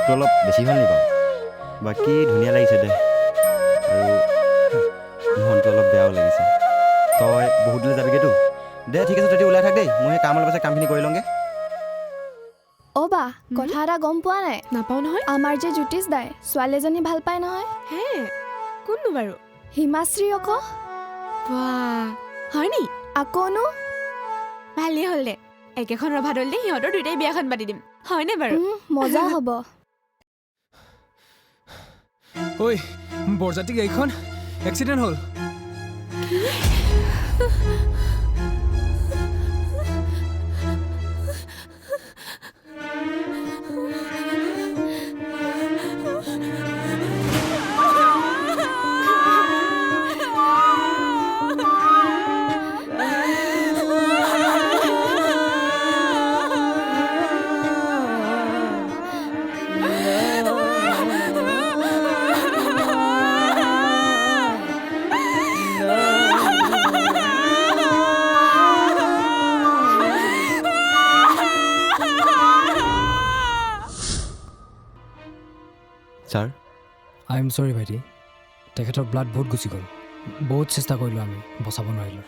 ব্লাডটো অলপ বেছি হ'ল নি বাৰু বাকী ধুনীয়া লাগিছে দে আৰু মনটো অলপ বেয়াও লাগিছে তই বহুত দিলে যাবিগৈতো দে ঠিক আছে তই ওলাই থাক দেই মই সেই কাম অলপ আছে কামখিনি কৰি লওঁগৈ অ' বা কথা এটা গম পোৱা নাই নাপাওঁ নহয় আমাৰ যে জ্যোতিষ দাই ছোৱালী এজনী ভাল পায় নহয় হে কোননো বাৰু হিমাশ্ৰী আকৌ বাহ হয় নি আকৌনো ভালেই হ'ল দে একেখন ৰভা দল দে সিহঁতৰ দুইটাই বিয়াখন পাতি দিম হয়নে বাৰু মজা হ'ব ঐ বৰযাত্ৰী গাড়ীখন এক্সিডেণ্ট হ'ল ছাৰ আই এম চৰি ভাইটি তেখেতৰ ব্লাড বহুত গুচি গ'ল বহুত চেষ্টা কৰিলোঁ আমি বচাব নোৱাৰিলোঁ